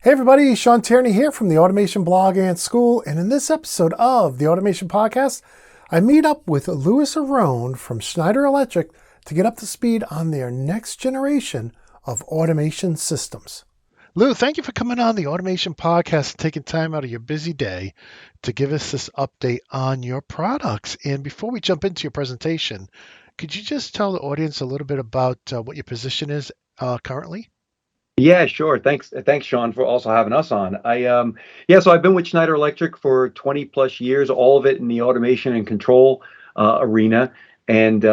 Hey everybody, Sean Tierney here from the Automation Blog and School, and in this episode of the Automation Podcast, I meet up with Louis Arone from Schneider Electric to get up to speed on their next generation of automation systems. Lou, thank you for coming on the Automation Podcast and taking time out of your busy day to give us this update on your products. And before we jump into your presentation, could you just tell the audience a little bit about what your position is currently? Yeah, sure. Thanks, Sean, for also having us on. So I've been with Schneider Electric for 20 plus years, all of it in the automation and control arena. And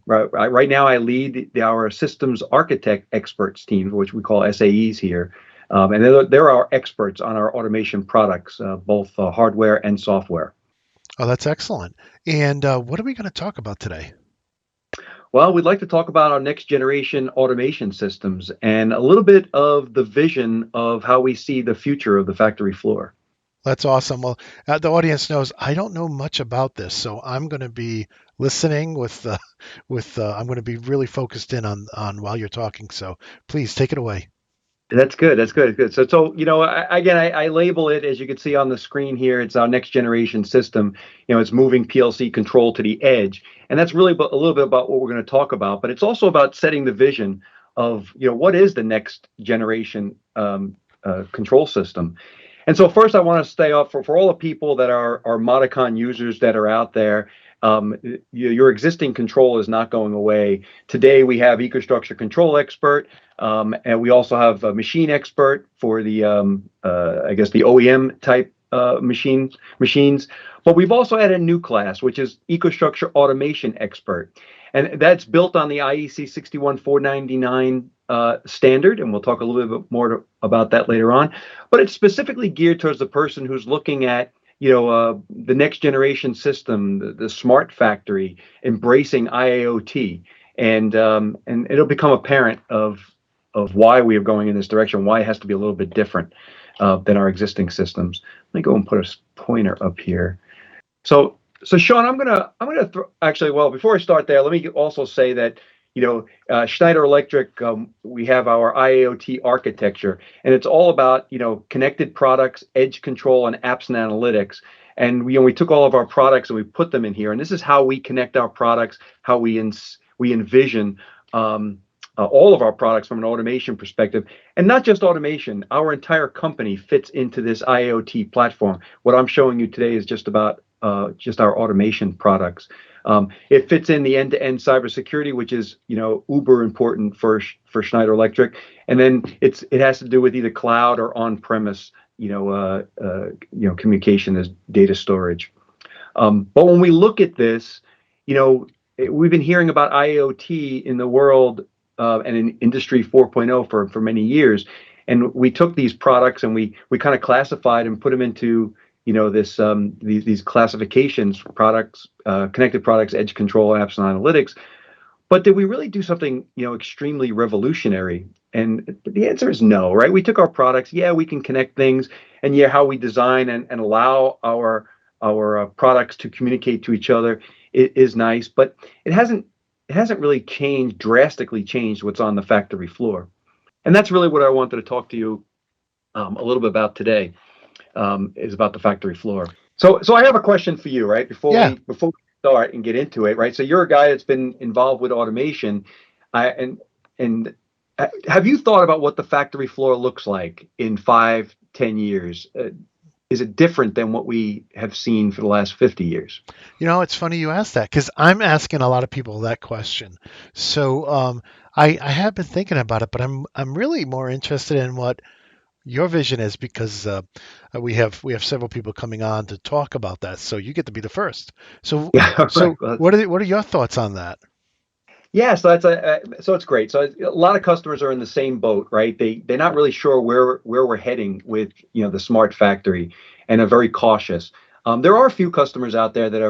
right now, I lead our systems architect experts team, which we call SAEs here. And they're our experts on our automation products, both hardware and software. Oh, that's excellent. And what are we going to talk about today? Well, we'd like to talk about our next generation automation systems and a little bit of the vision of how we see the future of the factory floor. That's awesome. Well, the audience knows I don't know much about this, so I'm going to be listening I'm going to be really focused in on while you're talking. So please take it away. That's good. That's good. Good. So I label it, as you can see on the screen here. It's our next generation system. It's moving PLC control to the edge, and that's really a little bit about what we're going to talk about. But it's also about setting the vision of what is the next generation control system. And so first, I want to stay off for all the people that are Modicon users that are out there. Your existing control is not going away. Today, we have EcoStruxure Control Expert, and we also have a Machine Expert for the, the OEM type machines. But we've also added a new class, which is EcoStruxure Automation Expert. And that's built on the IEC 61499 standard, and we'll talk a little bit more about that later on. But it's specifically geared towards the person who's looking at the next generation system, the smart factory, embracing IoT, and it'll become apparent of why we are going in this direction, why it has to be a little bit different than our existing systems. Let me go and put a pointer up here. So Sean, I'm gonna before I start there, let me also say that Schneider Electric, we have our IoT architecture, and it's all about connected products, edge control, and apps and analytics. And we took all of our products and we put them in here, and this is how we connect our products, how we envision all of our products from an automation perspective, and not just automation. Our entire company fits into this IoT platform. What I'm showing you today is just about just our automation products. It fits in the end-to-end cybersecurity, which is uber important for Schneider Electric, and then it has to do with either cloud or on-premise communication as data storage. But when we look at this, we've been hearing about IoT in the world and in Industry 4.0 for many years, and we took these products and we kind of classified and put them into these classifications: products, connected products, edge control, apps, and analytics. But did we really do something extremely revolutionary? And the answer is no, right? We took our products, we can connect things, and how we design and allow our products to communicate to each other is nice, but it hasn't really drastically changed what's on the factory floor. And that's really what I wanted to talk to you a little bit about today. Is about the factory floor. So I have a question for you, right? Before we start and get into it, right? So you're a guy that's been involved with automation, and have you thought about what the factory floor looks like in 5-10 years? Is it different than what we have seen for the last 50 years? It's funny you asked that, because I'm asking a lot of people that question. So I have been thinking about it, but I'm really more interested in what your vision is, because we have several people coming on to talk about that. So you get to be the first. So what are your thoughts on that? Yeah, so it's great. So a lot of customers are in the same boat, right? They're not really sure where we're heading with the smart factory, and are very cautious. There are a few customers out there that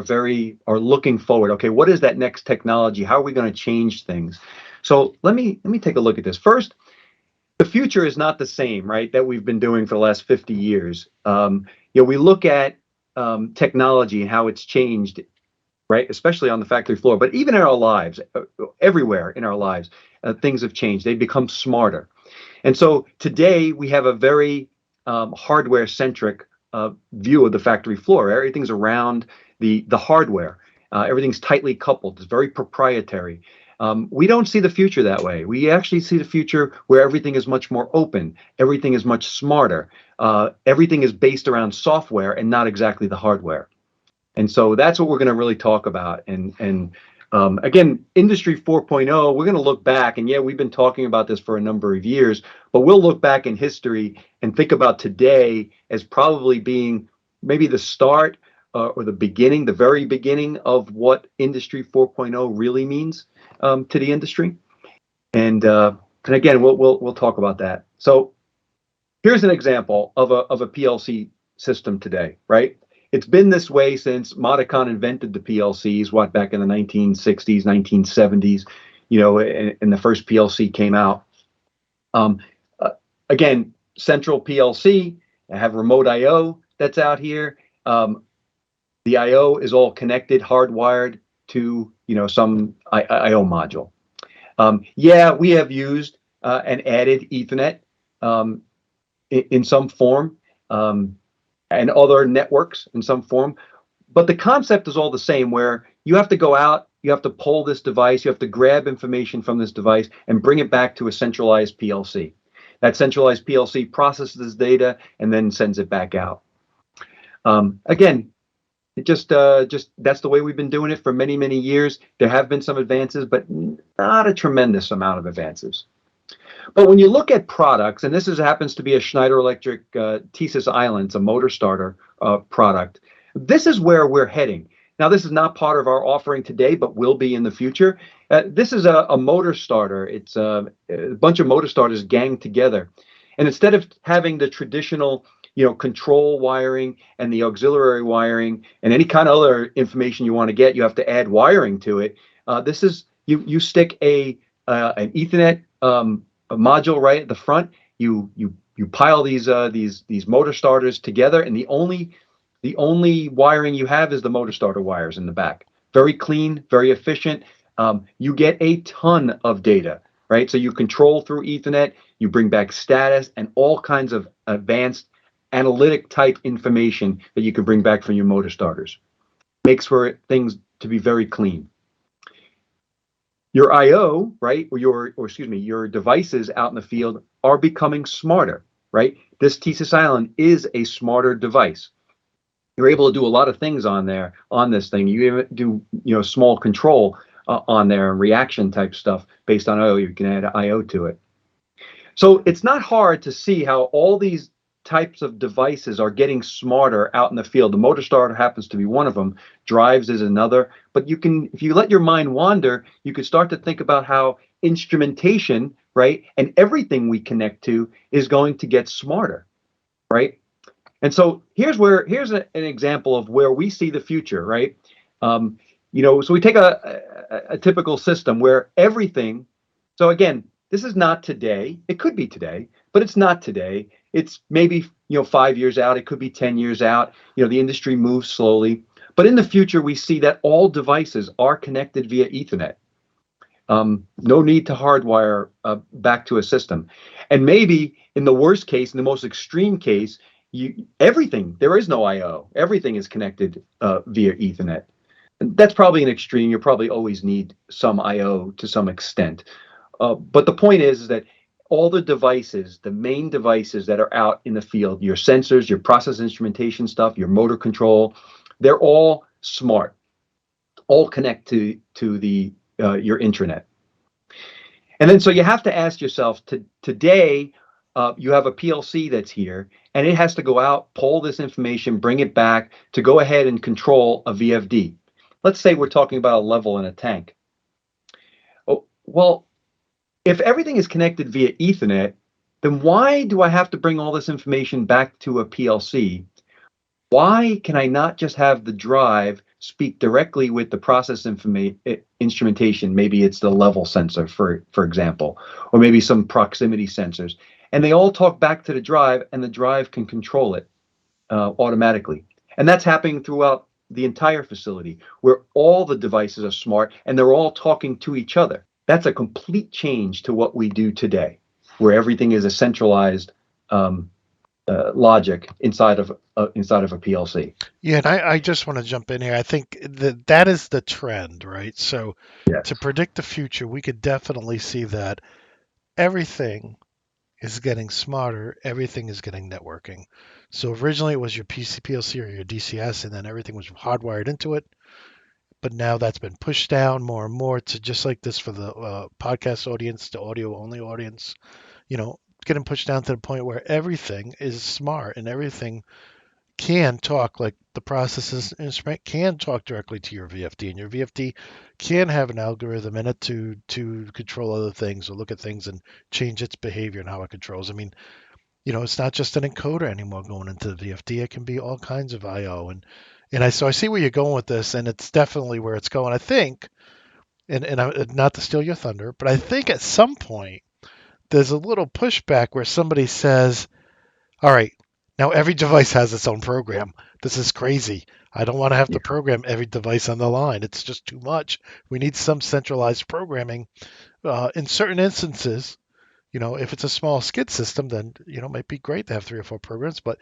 are looking forward. Okay, what is that next technology? How are we going to change things? So let me take a look at this first. The future is not the same, right, that we've been doing for the last 50 years. We look at technology and how it's changed, right, especially on the factory floor, but even in our lives, everywhere in our lives, things have changed. They've become smarter. And so today we have a very hardware-centric view of the factory floor. Everything's around the hardware. Everything's tightly coupled. It's very proprietary. We don't see the future that way. We actually see the future where everything is much more open. Everything is much smarter. Everything is based around software and not exactly the hardware. And so that's what we're going to really talk about. And again, Industry 4.0, we're going to look back. And yeah, we've been talking about this for a number of years, but we'll look back in history and think about today as probably being maybe the start or the beginning, the very beginning of what Industry 4.0 really means to the industry. And again, we'll talk about that. So here's an example of a PLC system today, right? It's been this way since Modicon invented the PLCs, back in the 1960s, 1970s, and the first PLC came out. Again, central PLC, I have remote I/O that's out here. The I/O is all connected, hardwired to, some I/O module. Yeah, we have used and added Ethernet in some form. And other networks in some form. But the concept is all the same, where you have to go out, you have to pull this device, you have to grab information from this device and bring it back to a centralized PLC. That centralized PLC processes this data and then sends it back out. Again, it just that's the way we've been doing it for many, many years. There have been some advances, but not a tremendous amount of advances. But when you look at products, and this happens to be a Schneider Electric Thesis Island, it's a motor starter product. This is where we're heading. Now, this is not part of our offering today, but will be in the future. This is a motor starter. It's a bunch of motor starters ganged together. And instead of having the traditional, control wiring and the auxiliary wiring and any kind of other information you want to get, you have to add wiring to it. This is you stick an Ethernet a module right at the front. You pile these motor starters together, and the only wiring you have is the motor starter wires in the back. Very clean, very efficient. You get a ton of data, right? So you control through Ethernet, you bring back status and all kinds of advanced analytic type information that you can bring back from your motor starters. Makes for things to be very clean. Your I/O, right, or your devices out in the field are becoming smarter, right? This Thesis Island is a smarter device. You're able to do a lot of things on this thing. You even do, small control on there and reaction type stuff based on I/O. You can add I/O to it. So it's not hard to see how all these types of devices are getting smarter out in the field. The motor starter happens to be one of them. Drives is another. But you can, if you let your mind wander, you could start to think about how instrumentation, right, and everything we connect to is going to get smarter, right? And so here's an example of where we see the future, right? So we take a typical system where everything. So again, this is not today. It could be today, but it's not today. It's maybe 5 years out. It could be 10 years out. The industry moves slowly, but in the future we see that all devices are connected via Ethernet. No need to hardwire back to a system, and maybe in the worst case, in the most extreme case, there is no I/O. Everything is connected via Ethernet. And that's probably an extreme. You probably always need some I/O to some extent. But the point is that all the devices, the main devices that are out in the field, your sensors, your process instrumentation stuff, your motor control, they're all smart, all connect to the your intranet. And then so you have to ask yourself, today you have a PLC that's here, and it has to go out, pull this information, bring it back to go ahead and control a VFD. Let's say we're talking about a level in a tank. Oh, well, if everything is connected via Ethernet, then why do I have to bring all this information back to a PLC? Why can I not just have the drive speak directly with the process instrumentation? Maybe it's the level sensor, for example, or maybe some proximity sensors. And they all talk back to the drive, and the drive can control it automatically. And that's happening throughout the entire facility, where all the devices are smart and they're all talking to each other. That's a complete change to what we do today, where everything is a centralized logic inside of a PLC. Yeah, and I just want to jump in here. I think that is the trend, right? So Yes. to predict the future, we could definitely see that everything is getting smarter, everything is getting networking. So originally it was your PLC or your DCS, and then everything was hardwired into it. But now that's been pushed down more and more to just like this for the podcast audience, the audio only audience, getting pushed down to the point where everything is smart and everything can talk, like the processes instrument can talk directly to your VFD, and your VFD can have an algorithm in it to control other things or look at things and change its behavior and how it controls. I mean, it's not just an encoder anymore going into the VFD. It can be all kinds of I/O, so I see where you're going with this, and it's definitely where it's going. I think, not to steal your thunder, but I think at some point there's a little pushback where somebody says, all right, now every device has its own program. This is crazy. I don't want to have to program every device on the line. It's just too much. We need some centralized programming. In certain instances, if it's a small skid system, then, it might be great to have 3 or 4 programs. But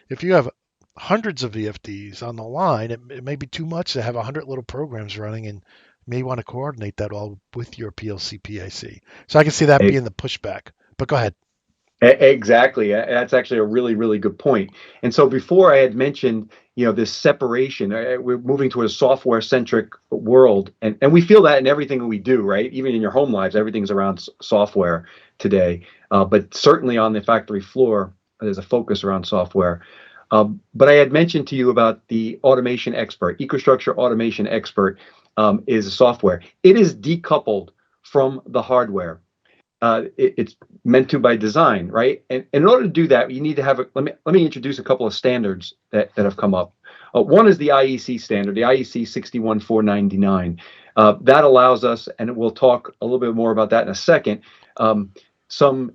if you have hundreds of VFDs on the line, it may be too much to have 100 little programs running, and you may want to coordinate that all with your PLC PAC. So I can see that being the pushback. But go ahead. Exactly. That's actually a really, really good point. And so before I had mentioned, this separation, we're moving to a software-centric world, and we feel that in everything we do, right? Even in your home lives, everything's around software today. But certainly on the factory floor, there's a focus around software. But I had mentioned to you about the automation expert, EcoStruxure Automation Expert is a software. It is decoupled from the hardware. It's meant to by design, right? And in order to do that, you need to have let me introduce a couple of standards that have come up. One is the IEC standard, the IEC 61499. That allows us, and we'll talk a little bit more about that in a second, some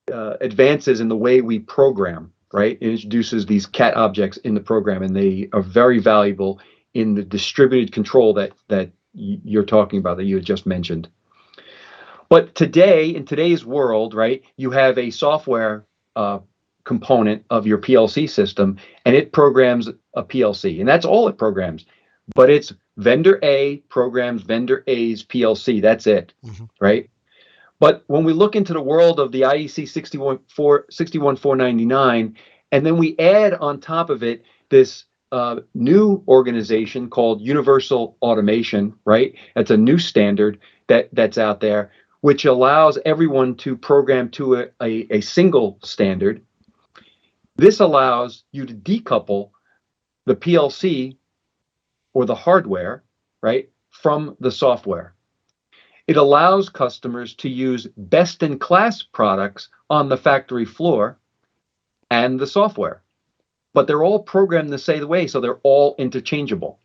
advances in the way we program, right? It introduces these CAT objects in the program, and they are very valuable in the distributed control that you're talking about, that you had just mentioned. But today, in today's world, right, you have a software component of your PLC system, and it programs a PLC, and that's all it programs. But it's vendor A programs vendor A's PLC. That's it, right? But when we look into the world of the IEC 61499, and then we add on top of it this new organization called Universal Automation, right? That's a new standard that's out there, which allows everyone to program to a single standard. This allows you to decouple the PLC or the hardware, right, from the software. It allows customers to use best-in-class products on the factory floor and the software, but they're all programmed the same way, so they're all interchangeable.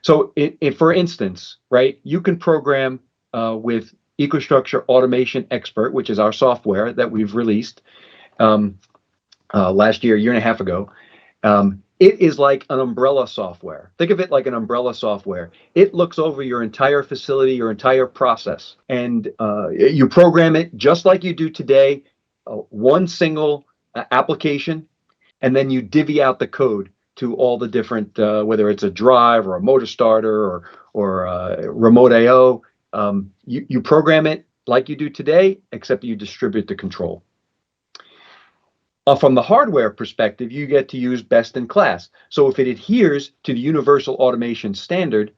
So if for instance, right, you can program with EcoStruxure Automation Expert, which is our software that we've released last year, a year and a half ago. It is like an umbrella software. Think of it like an umbrella software. It looks over your entire facility, your entire process, and you program it just like you do today, one single application, and then you divvy out the code to all the different, whether it's a drive or a motor starter or remote I/O. You program it like you do today, except you distribute the control. From the hardware perspective, you get to use best in class. So if it adheres to the Universal Automation Standard,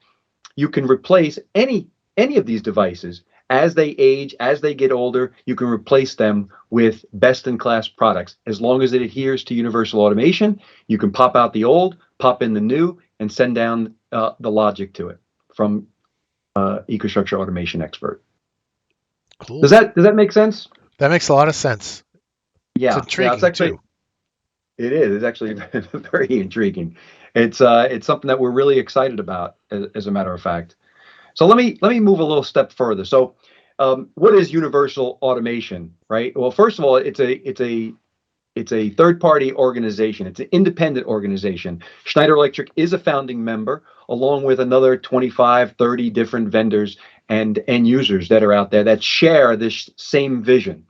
you can replace any of these devices. As they age, as they get older, you can replace them with best in class products. As long as it adheres to Universal Automation, you can pop out the old, pop in the new, and send down the logic to it from EcoStruxure Automation Expert. Cool. Does that make sense? That makes a lot of sense. Yeah, it's intriguing it's actually, too. It is. It's actually very intriguing. It's something that we're really excited about, as a matter of fact. So let me move a little step further. So, what is Universal Automation, right? Well, first of all, it's a third-party organization. It's an independent organization. Schneider Electric is a founding member, along with another 25, 30 different vendors and end users that are out there that share this same vision.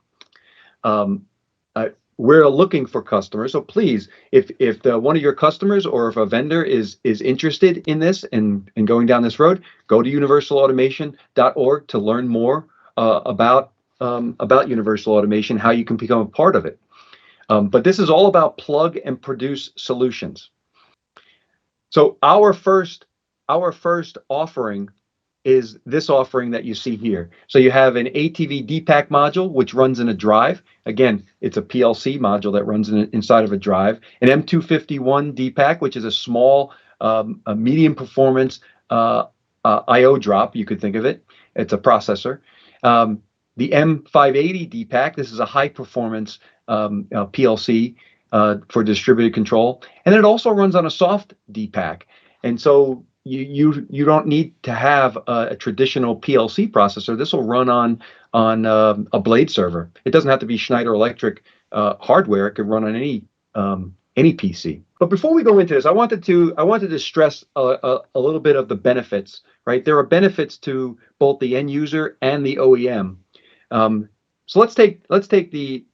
we're looking for customers. So please, if one of your customers or if a vendor is interested in this and going down this road, go to universalautomation.org to learn more about universal automation, how you can become a part of it. But this is all about plug and produce solutions. So our first offering is this offering that you see here. So you have an ATV Dpack module, which runs in a drive. Again, it's a PLC module that runs inside of a drive. An M251 Dpack, which is a small, a medium performance I/O drop, you could think of it. It's a processor. The M580 Dpack, this is a high performance PLC for distributed control. And it also runs on a soft Dpack. And so you don't need to have a traditional PLC processor. This will run on a blade server. It doesn't have to be Schneider Electric hardware. It could run on any PC. But before we go into this, I wanted to stress a little bit of the benefits. Right, there are benefits to both the end user and the OEM. So let's take the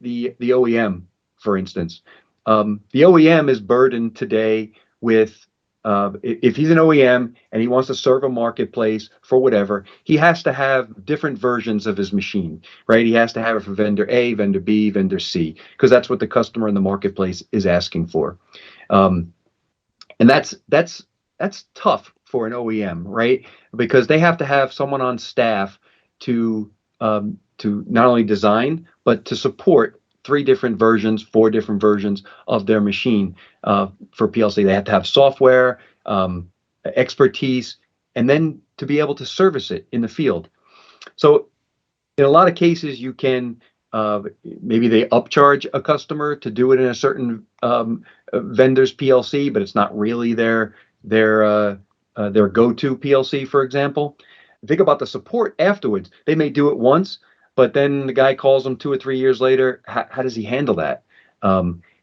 OEM for instance. The OEM is burdened today with if he's an OEM and he wants to serve a marketplace for whatever, he has to have different versions of his machine, right? He has to have it for vendor A, vendor B, vendor C, because that's what the customer in the marketplace is asking for. And that's tough for an OEM, right? Because they have to have someone on staff to not only design, but to support 3 different versions, 4 different versions of their machine for PLC. They have to have software, expertise, and then to be able to service it in the field. So in a lot of cases, you can maybe they upcharge a customer to do it in a certain vendor's PLC, but it's not really their go-to PLC, for example. Think about the support afterwards. They may do it once, but then the guy calls them 2 or 3 years later. How does he handle that?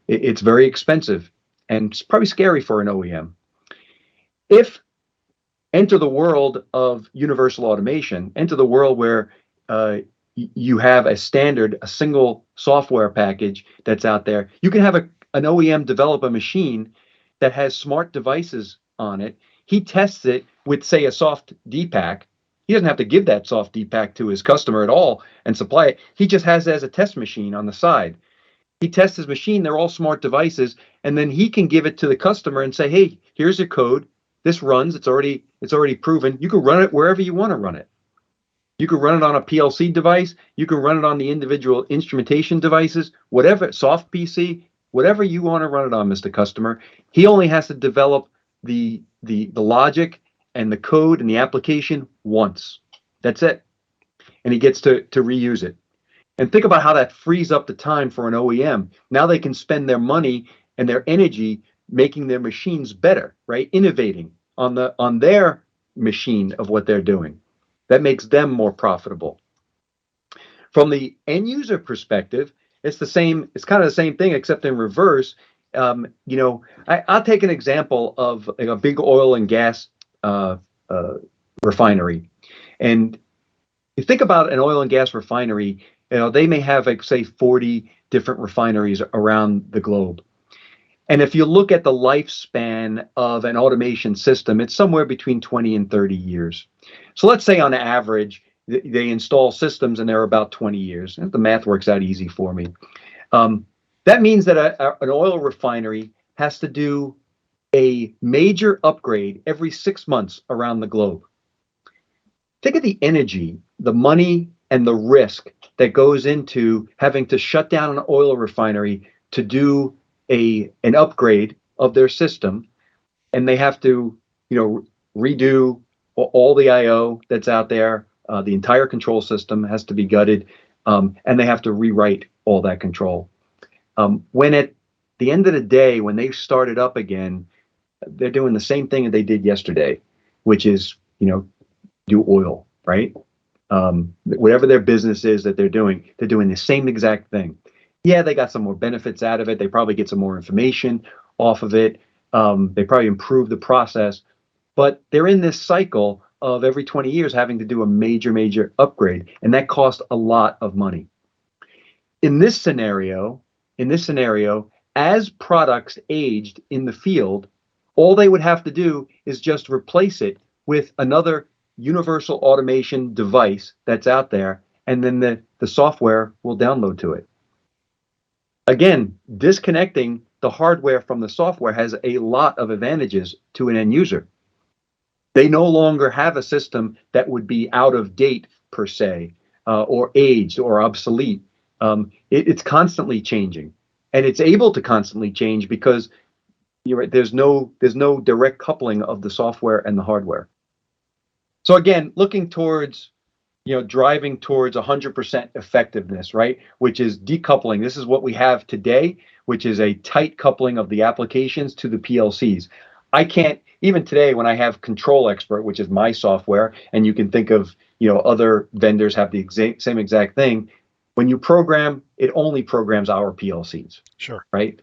It's very expensive and it's probably scary for an OEM. If enter the world of universal automation, enter the world where you have a single software package that's out there. You can have an OEM develop a machine that has smart devices on it. He tests it with, say, a soft Dpack. He doesn't have to give that soft Dpack to his customer at all and supply it. He just has it as a test machine on the side. He tests his machine. They're all smart devices. And then he can give it to the customer and say, hey, here's your code. This runs. It's already proven. You can run it wherever you want to run it. You can run it on a PLC device. You can run it on the individual instrumentation devices, whatever, soft PC, whatever you want to run it on, Mr. Customer. He only has to develop the logic and the code and the application once. That's it. And he gets to reuse it. And think about how that frees up the time for an OEM. Now they can spend their money and their energy making their machines better, right? Innovating on their machine of what they're doing. That makes them more profitable. From the end user perspective, it's the same. It's kind of the same thing, except in reverse. I'll take an example of a big oil and gas refinery, and you think about an oil and gas refinery. They may have, like, say, 40 different refineries around the globe. And if you look at the lifespan of an automation system, it's somewhere between 20 and 30 years. So let's say on average, they install systems and they're about 20 years. And the math works out easy for me. That means that an oil refinery has to do a major upgrade every 6 months around the globe. Think of the energy, the money, and the risk that goes into having to shut down an oil refinery to do an upgrade of their system, and they have to, redo all the I/O that's out there. The entire control system has to be gutted, and they have to rewrite all that control. When at the end of the day, when they start it up again, they're doing the same thing that they did yesterday, which is, do oil, right? Whatever their business is that they're doing the same exact thing. Yeah, they got some more benefits out of it. They probably get some more information off of it. They probably improve the process, but they're in this cycle of every 20 years having to do a major upgrade, and that costs a lot of money. In this scenario, in this scenario, as products aged in the field, all they would have to do is just replace it with another universal automation device that's out there, and then the software will download to it. Again, disconnecting the hardware from the software has a lot of advantages to an end user. They no longer have a system that would be out of date per se, or aged or obsolete. It's constantly changing, and it's able to constantly change because you're right, there's no direct coupling of the software and the hardware. So again, looking towards, driving towards 100% effectiveness, right? Which is decoupling. This is what we have today, which is a tight coupling of the applications to the PLCs. I can't, even today when I have Control Expert, which is my software, and you can think of, other vendors have the same exact thing. When you program, it only programs our PLCs. Sure. Right?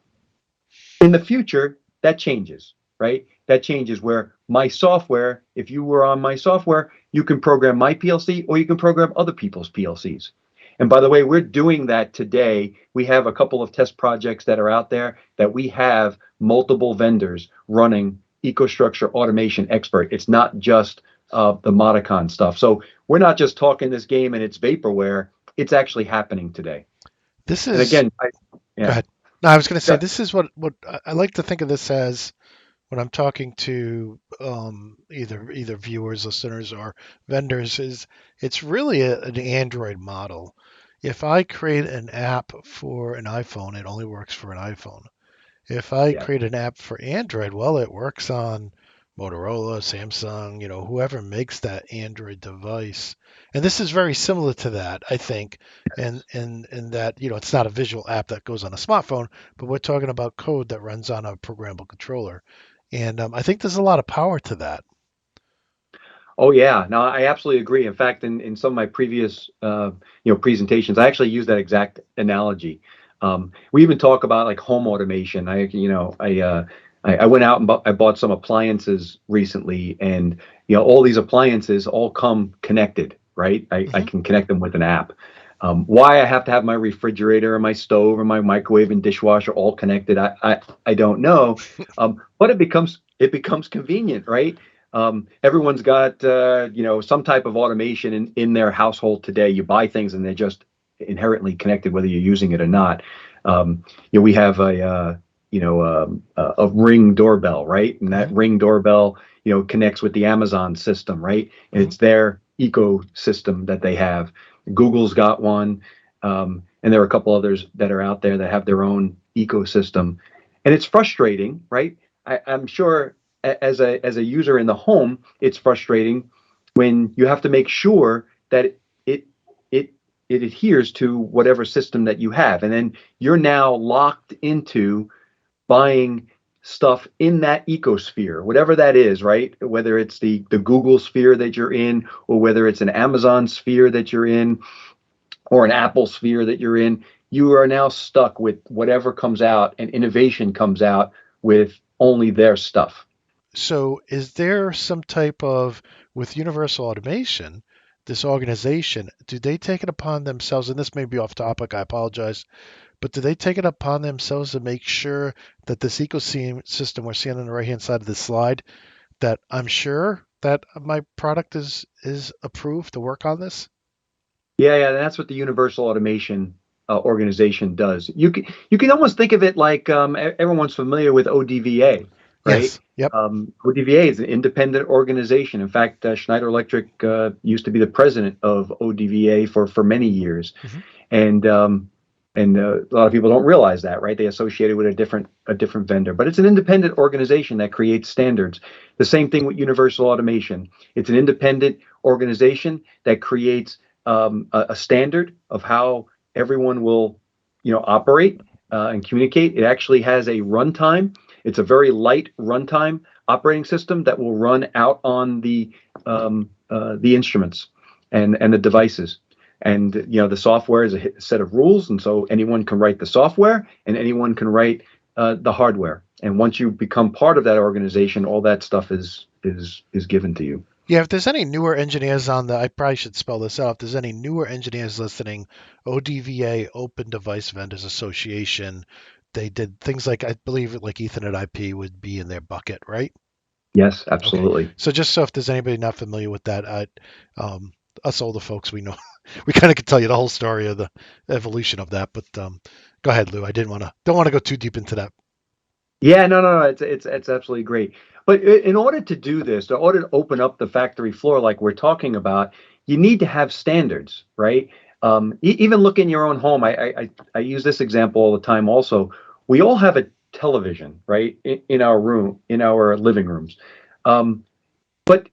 In the future, that changes, right? That changes where my software, if you were on my software, you can program my PLC or you can program other people's PLCs. And by the way, we're doing that today. We have a couple of test projects that are out there that we have multiple vendors running EcoStruxure Automation Expert. It's not just the Modicon stuff. So we're not just talking this game and it's vaporware. It's actually happening today. This is, and again, Go ahead. No, I was going to say, this is what I like to think of this as when I'm talking to either viewers, listeners, or vendors. Is it's really an Android model. If I create an app for an iPhone, it only works for an iPhone. If I create an app for Android, well, it works on Motorola, Samsung, whoever makes that Android device. And this is very similar to that, I think, and that, it's not a visual app that goes on a smartphone, but we're talking about code that runs on a programmable controller. And I think there's a lot of power to that. Oh yeah, no, I absolutely agree. In fact, in some of my previous presentations, I actually use that exact analogy. We even talk about like home automation. I went out and I bought some appliances recently, and all these appliances all come connected, right? I can connect them with an app. Why I have to have my refrigerator and my stove and my microwave and dishwasher all connected, I don't know, but it becomes convenient, right? Everyone's got some type of automation in their household today. You buy things and they're just inherently connected, whether you're using it or not. We have a Ring doorbell, right? And that Ring doorbell, connects with the Amazon system, right? And it's their ecosystem that they have. Google's got one, and there are a couple others that are out there that have their own ecosystem. And it's frustrating, right? I'm sure as a user in the home, it's frustrating when you have to make sure that it adheres to whatever system that you have. And then you're now locked into buying stuff in that ecosphere, whatever that is, right? Whether it's the Google sphere that you're in, or whether it's an Amazon sphere that you're in, or an Apple sphere that you're in, you are now stuck with whatever comes out, and innovation comes out with only their stuff. So is there some type of, with universal automation, this organization, do they take it upon themselves, and this may be off topic, I apologize, but do they take it upon themselves to make sure that this ecosystem we're seeing on the right-hand side of the slide, that I'm sure that my product is approved to work on this? Yeah, that's what the universal automation organization does. You can almost think of it like everyone's familiar with ODVA, right? Yes. Yep. ODVA is an independent organization. In fact, Schneider Electric used to be the president of ODVA for many years, and a lot of people don't realize that, right? They associate it with a different vendor, but it's an independent organization that creates standards. The same thing with universal automation. It's an independent organization that creates a standard of how everyone will, operate and communicate. It actually has a runtime. It's a very light runtime operating system that will run out on the instruments and the devices. And the software is a set of rules, and so anyone can write the software and anyone can write the hardware. And once you become part of that organization, all that stuff is given to you. Yeah, if there's any newer engineers I probably should spell this out. If there's any newer engineers listening, ODVA, Open Device Vendors Association, they did things like, I believe, like Ethernet IP would be in their bucket, right? Yes, Okay. absolutely. So just so if there's anybody not familiar with that, um, us older folks, we know, we kind of could tell you the whole story of the evolution of that. But go ahead, Lou. I don't want to go too deep into that. Yeah, no. It's absolutely great. But in order to do this, in order to open up the factory floor like we're talking about, you need to have standards, right? Even look in your own home. I use this example all the time. Also, we all have a television, right, in our room, in our living rooms. But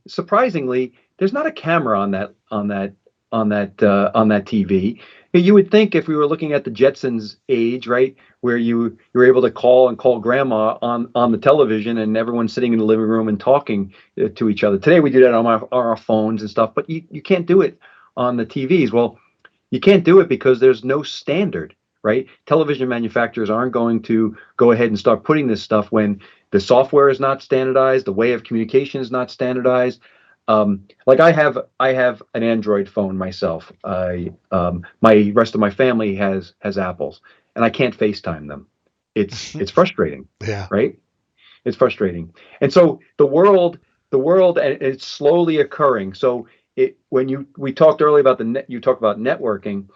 surprisingly, there's not a camera on that TV. You would think if we were looking at the Jetsons age, right, where you were able to call grandma on the television and everyone's sitting in the living room and talking to each other. Today we do that on our phones and stuff, but you can't do it on the TVs. Well, you can't do it because there's no standard, right? Television manufacturers aren't going to go ahead and start putting this stuff when the software is not standardized, the way of communication is not standardized. Like I have an Android phone myself. My rest of my family has Apples, and I can't FaceTime them. It's frustrating, Yeah. right? It's frustrating. And so the world, and it's slowly occurring. So when we talked earlier about you talked about networking.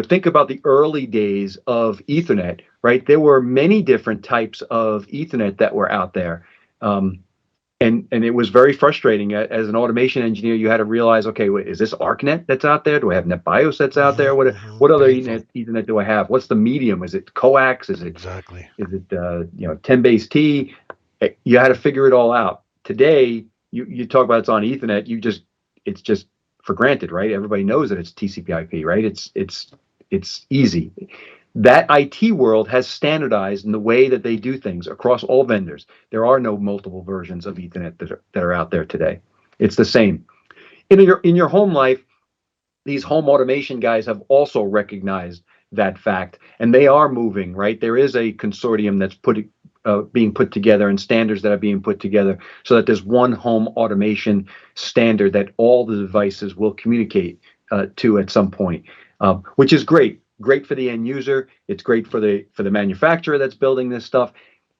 Think about the early days of Ethernet, right? There were many different types of Ethernet that were out there. And it was very frustrating. As an automation engineer, you had to realize, okay, wait, is this ArcNet that's out there? Do I have NetBIOS that's out there? What other Painful. Ethernet do I have? What's the medium? Is it coax? Is it Exactly. is it 10 base T? You had to figure it all out. Today, you talk about it's on Ethernet. It's just for granted, right? Everybody knows that it's TCP/IP, right? It's easy. That IT world has standardized in the way that they do things across all vendors. There are no multiple versions of Ethernet that are out there today. It's the same. In your home life, these home automation guys have also recognized that fact, and they are moving, right? There is a consortium that's being put together, and standards that are being put together, so that there's one home automation standard that all the devices will communicate to at some point, which is great. Great for the end user. It's great for the manufacturer that's building this stuff.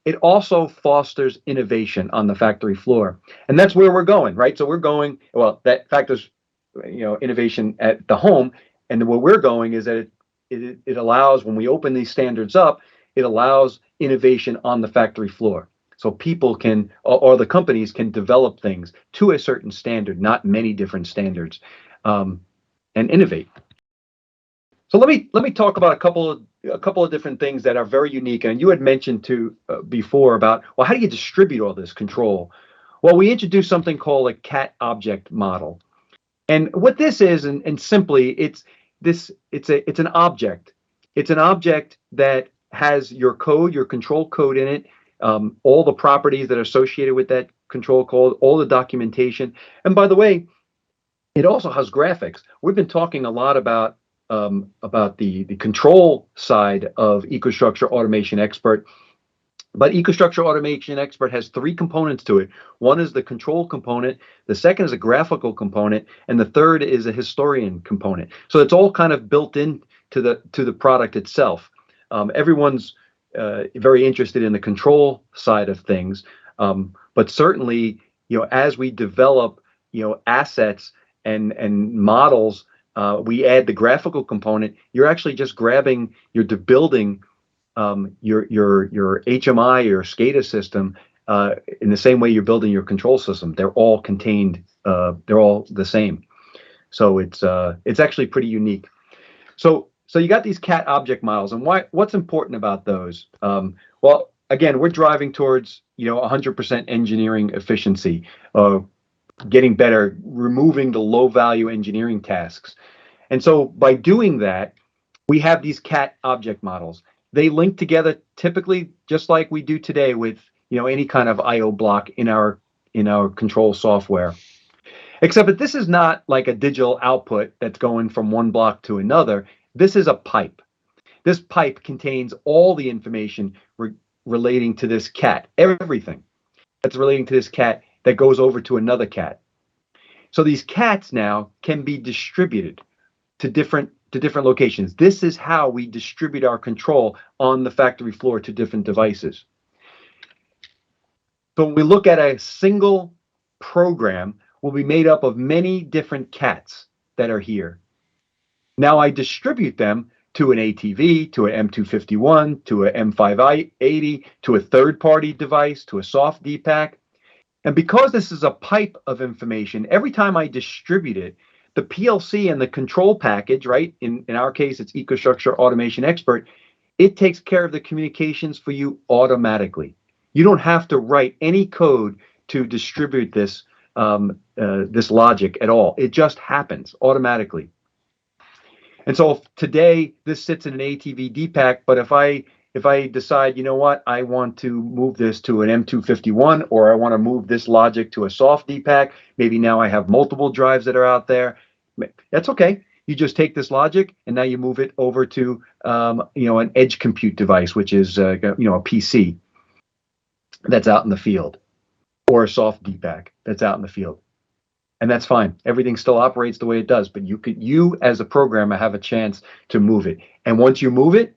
It also fosters innovation on the factory floor, and that's where we're going, right? So we're going, well, that factors innovation at the home, and where we're going is that it allows, when we open these standards up, it allows innovation on the factory floor, so people can, or the companies can, develop things to a certain standard, not many different standards, and innovate. So let me talk about a couple of different things that are very unique. And you had mentioned before about, well, how do you distribute all this control? Well, we introduced something called a cat object model. And what this is, and simply, it's an object. It's an object that has your code, your control code in it, all the properties that are associated with that control code, all the documentation. And by the way, it also has graphics. We've been talking a lot about the control side of EcoStruxure Automation Expert. But EcoStruxure Automation Expert has three components to it. One is the control component, the second is a graphical component, and the third is a historian component. So it's all kind of built in to the product itself. Everyone's very interested in the control side of things, but certainly, as we develop, assets and models, we add the graphical component. You're actually just you're building your HMI, your SCADA system, in the same way you're building your control system. They're all contained. They're all the same. So it's actually pretty unique. So you got these CAT object models, and what's important about those? Well, again, we're driving towards 100% engineering efficiency, getting better, removing the low value engineering tasks. And so by doing that, we have these CAT object models. They link together typically just like we do today with any kind of IO block in our control software. Except that this is not like a digital output that's going from one block to another. This is a pipe. This pipe contains all the information relating to this CAT, everything that's relating to this CAT that goes over to another CAT. So these CATs now can be distributed to different locations. This is how we distribute our control on the factory floor to different devices. So when we look at a single program, will be made up of many different CATs that are here. Now I distribute them to an ATV, to an M251, to an M580, to a third-party device, to a soft Dpack. And because this is a pipe of information, every time I distribute it, the PLC and the control package, right? In our case, it's EcoStruxure Automation Expert. It takes care of the communications for you automatically. You don't have to write any code to distribute this this logic at all. It just happens automatically. And so today this sits in an ATV Dpack, but if I decide, you know what, I want to move this to an M251, or I want to move this logic to a soft Dpack, maybe now I have multiple drives that are out there. That's okay. You just take this logic and now you move it over to an edge compute device, which is a PC that's out in the field, or a soft Dpack that's out in the field. And that's fine. Everything still operates the way it does, but you as a programmer have a chance to move it. And once you move it,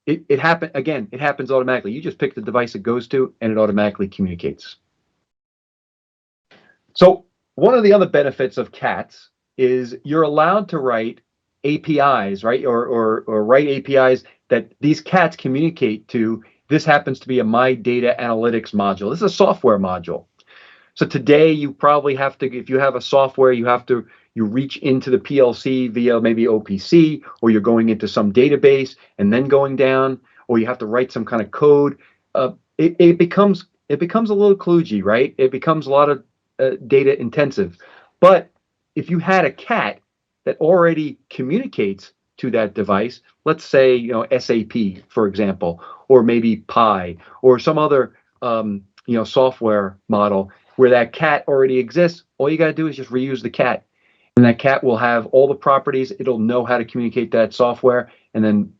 it happens automatically. You just pick the device it goes to and it automatically communicates. So one of the other benefits of CATs is you're allowed to write APIs, right? Or write APIs that these CATs communicate to. This happens to be a My Data Analytics module. This is a software module. So today you probably have to, if you have a software, you reach into the PLC via maybe OPC, or you're going into some database and then going down, or you have to write some kind of code. It becomes a little kludgy, right? It becomes a lot of data intensive. But if you had a CAT that already communicates to that device, let's say SAP, for example, or maybe Pi, or some other software model where that CAT already exists, all you got to do is just reuse the CAT. And that CAT will have all the properties. It'll know how to communicate that software. And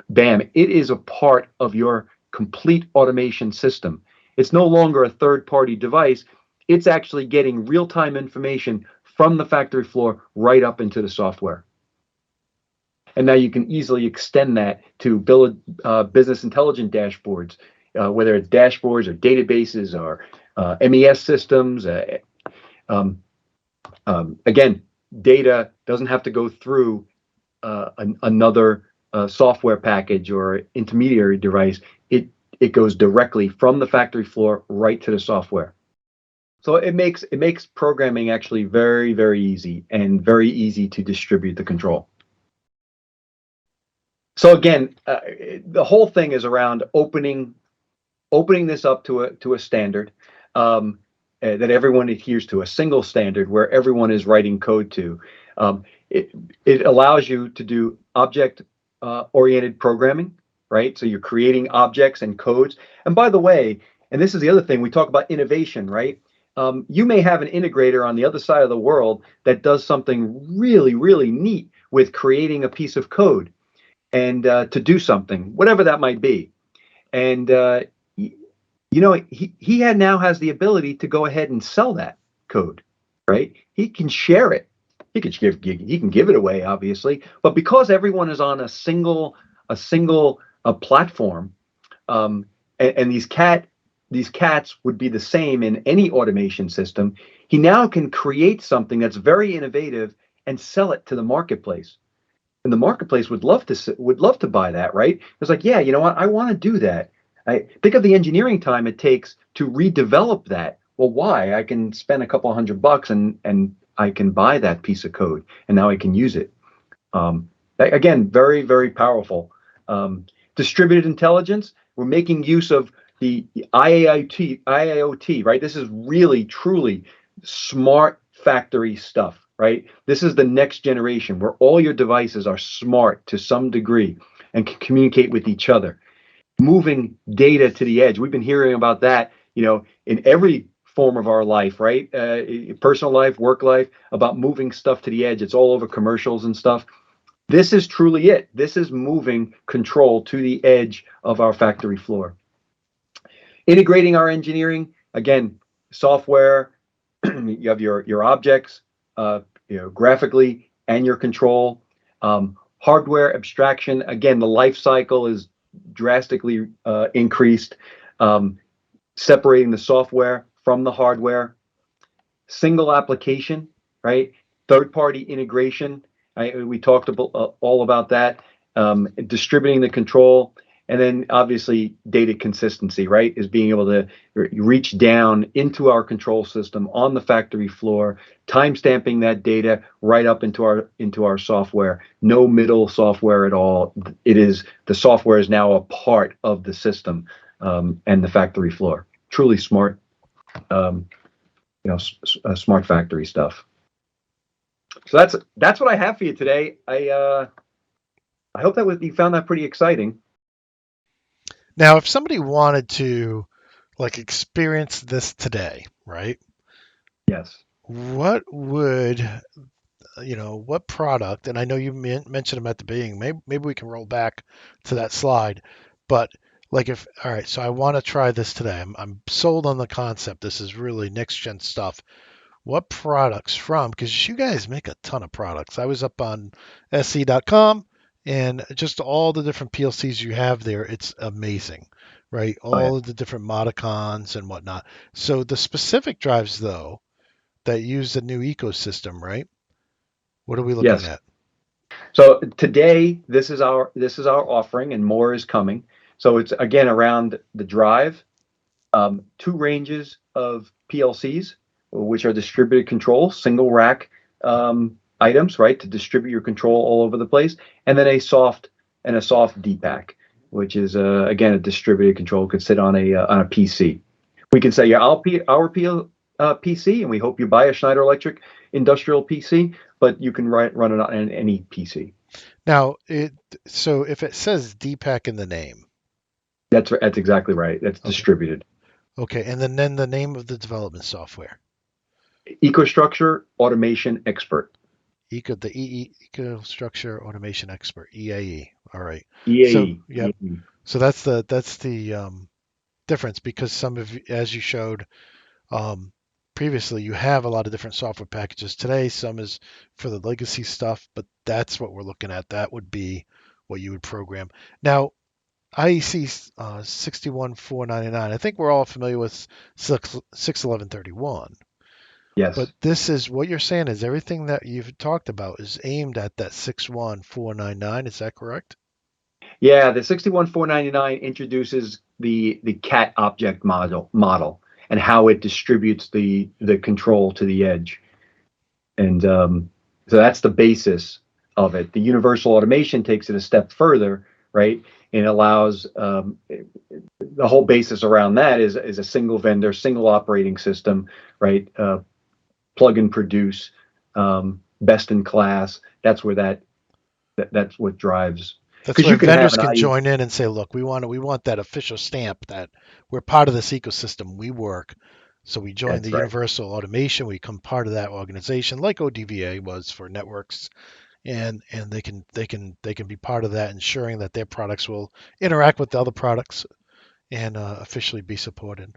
bam, it is a part of your complete automation system. It's no longer a third-party device. It's actually getting real-time information from the factory floor right up into the software. And now you can easily extend that to build business intelligence dashboards, whether it's dashboards or databases or MES systems. Again, data doesn't have to go through another software package or intermediary device. It goes directly from the factory floor right to the software. So it makes programming actually very, very easy, and very easy to distribute the control. So again, the whole thing is around opening this up to a standard that everyone adheres to, a single standard where everyone is writing code to. It allows you to do object oriented programming, right? So you're creating objects and codes. And by the way, and this is the other thing, we talk about innovation, right? You may have an integrator on the other side of the world that does something really, really neat with creating a piece of code and to do something, whatever that might be. And he now has the ability to go ahead and sell that code, right? He can share it. He can give it away, obviously, but because everyone is on a single platform, and these CATs would be the same in any automation system, he now can create something that's very innovative and sell it to the marketplace. And the marketplace would love to buy that, right? It's like, yeah, you know what? I want to do that. I think of the engineering time it takes to redevelop that. Well, why? I can spend a couple $100 and I can buy that piece of code, and now I can use it. Again, very, very powerful. Distributed intelligence, we're making use of the IoT, right? This is really, truly smart factory stuff, right? This is the next generation where all your devices are smart to some degree and can communicate with each other. Moving data to the edge. We've been hearing about that, in every form of our life, right? Personal life, work life, about moving stuff to the edge. It's all over commercials and stuff. This is truly it. This is moving control to the edge of our factory floor. Integrating our engineering, again, software, you have your objects, graphically and your control. Hardware abstraction, again, the life cycle is drastically increased, separating the software from the hardware. Single application, right? Third-party integration. We talked about, all about that. Distributing the control, and then obviously data consistency, right? Is being able to reach down into our control system on the factory floor, time-stamping that data right up into our software. No middle software at all. The software is now a part of the system and the factory floor. Truly smart. Smart factory stuff. So that's what I have for you today. I hope that you found that pretty exciting. Now, if somebody wanted to experience this today, right? Yes. What would what product? And I know you mentioned them at the beginning. Maybe we can roll back to that slide. But all right, so I want to try this today. I'm sold on the concept. This is really next gen stuff. What products from? Because you guys make a ton of products. I was up on SE.com and just all the different PLCs you have there. It's amazing, right? All of the different modicons and whatnot. So the specific drives, though, that use the new ecosystem, right? What are we looking at? So today, this is our offering, and more is coming. So it's again around the drive, two ranges of PLCs, which are distributed control, single rack items, right, to distribute your control all over the place, and then a soft Dpack, which is again a distributed control, could sit on a PC. We can say our PC, and we hope you buy a Schneider Electric industrial PC, but you can run it on any PC. Now, so if it says Dpack in the name, that's exactly right. That's distributed. Okay, and then the name of the development software. EcoStruxure Automation Expert. EcoStruxure Automation Expert, EAE. All right. EAE. So, yep. EAE. So that's the difference, because some of, as you showed previously, you have a lot of different software packages today. Some is for the legacy stuff, but that's what we're looking at. That would be what you would program. Now, IEC 61499. I think we're all familiar with 61131. Yes. But this is what you're saying is everything that you've talked about is aimed at that 61499. Is that correct? Yeah, the 61499 introduces the CAT object model and how it distributes the control to the edge. And so that's the basis of it. The universal automation takes it a step further, right? And allows the whole basis around that is a single vendor, single operating system, right? Plug and produce, best in class. That's where that's what drives. That's where vendors can join in and say, look, we want that official stamp that we're part of this ecosystem. We work. So we join the universal automation. We become part of that organization, like ODVA was for networks, and they can be part of that, ensuring that their products will interact with the other products and officially be supported.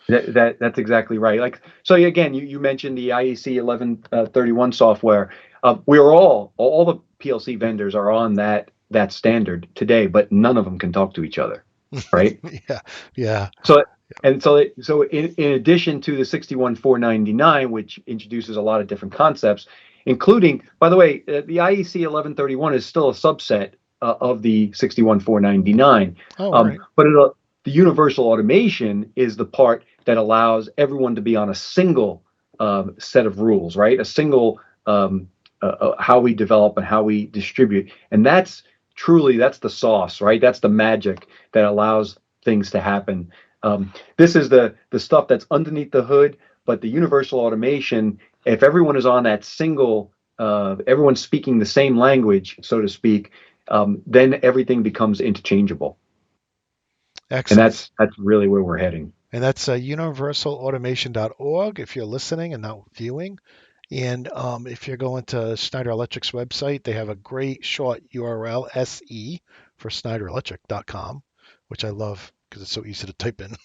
That's exactly right. So again, you mentioned the IEC 1131 software. We're all the PLC vendors are on that standard today, but none of them can talk to each other, right? Yeah. So in addition to the 61499, which introduces a lot of different concepts, including, by the way, the IEC 1131 is still a subset of the 61499. Right. But the universal automation is the part that allows everyone to be on a single set of rules, right? A single how we develop and how we distribute, and that's the sauce, right? That's the magic that allows things to happen. This is the stuff that's underneath the hood, but the universal automation, if everyone is on that single, everyone's speaking the same language, so to speak, then everything becomes interchangeable. Excellent. And that's really where we're heading. And that's universalautomation.org if you're listening and not viewing. And if you're going to Schneider Electric's website, they have a great short URL, SE for SchneiderElectric.com, which I love because it's so easy to type in.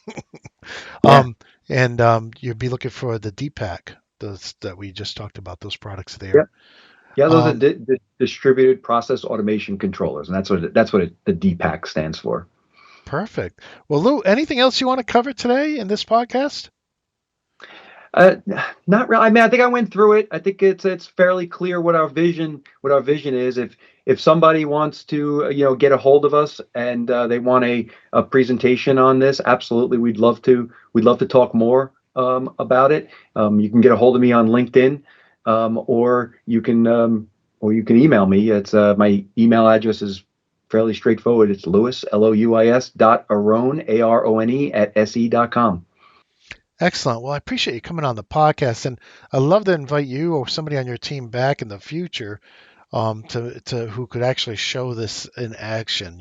Yeah. And you'd be looking for the Dpack those that we just talked about, those products there. Yep. Yeah, those are Um, distributed process automation controllers, and that's what the DPAC stands for. Perfect. Well, Lou, anything else you want to cover today in this podcast? Uh, Not really. I mean, I think I went through it. I think it's fairly clear what our vision is. If somebody wants to get a hold of us and they want a presentation on this, absolutely, we'd love to talk more about it. You can get a hold of me on LinkedIn, or you can email me. It's my email address is fairly straightforward. It's Louis Louis.Arone Arone @se.com. Excellent. Well, I appreciate you coming on the podcast, and I'd love to invite you or somebody on your team back in the future to who could actually show this in action.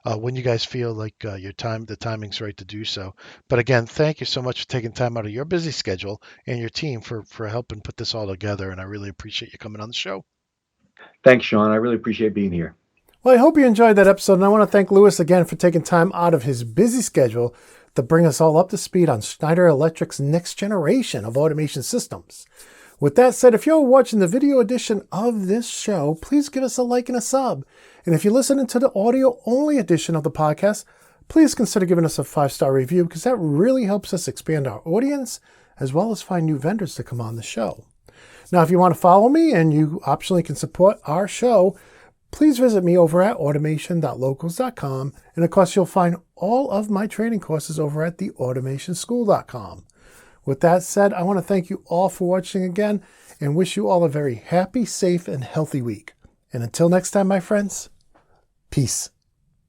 When you guys feel like the timing's right to do so. But again, thank you so much for taking time out of your busy schedule and your team for helping put this all together. And I really appreciate you coming on the show. Thanks, Sean. I really appreciate being here. Well, I hope you enjoyed that episode, and I want to thank Louis again for taking time out of his busy schedule to bring us all up to speed on Schneider Electric's next generation of automation systems. With that said, if you're watching the video edition of this show, please give us a like and a sub. And if you're listening to the audio-only edition of the podcast, please consider giving us a 5-star review, because that really helps us expand our audience as well as find new vendors to come on the show. Now, if you want to follow me and you optionally can support our show, please visit me over at automation.locals.com. And of course, you'll find all of my training courses over at theautomationschool.com. With that said, I want to thank you all for watching again and wish you all a very happy, safe, and healthy week. And until next time, my friends, peace.